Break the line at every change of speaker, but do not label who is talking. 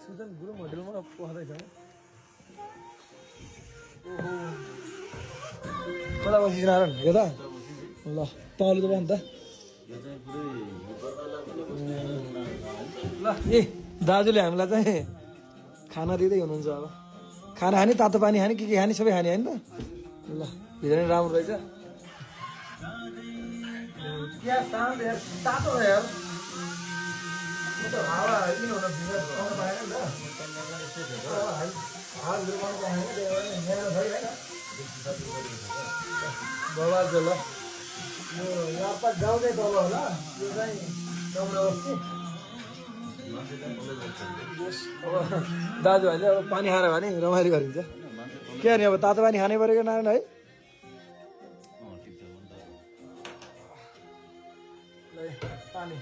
सुजन गुरुङ होटलमा पस्दैछ ओहो कता बसिस नारायण यो त ल तल त भन् त ल ए दाजुले हामीलाई चाहिँ खाना दिँदै हुनुहुन्छ अब खाना खाने तातो पानी खाने के खाने सबै खाने होइन त ल भित्र नि राम्रो रहेछ क्या शान्त यार तातो छ यार म त हावा किन हुन भित्र पाउन पाएन नि त हावा पाउन पाएन बबाल ल यो यहाँ गाउँदै तल होला यो चाहिँ गाउँमा बस्ती अब दाजुभाइले अब पानी खाएर भने रमाइलो गरिन्छ के गर्ने अब तातो पानी खानै परेको नारायण है पानी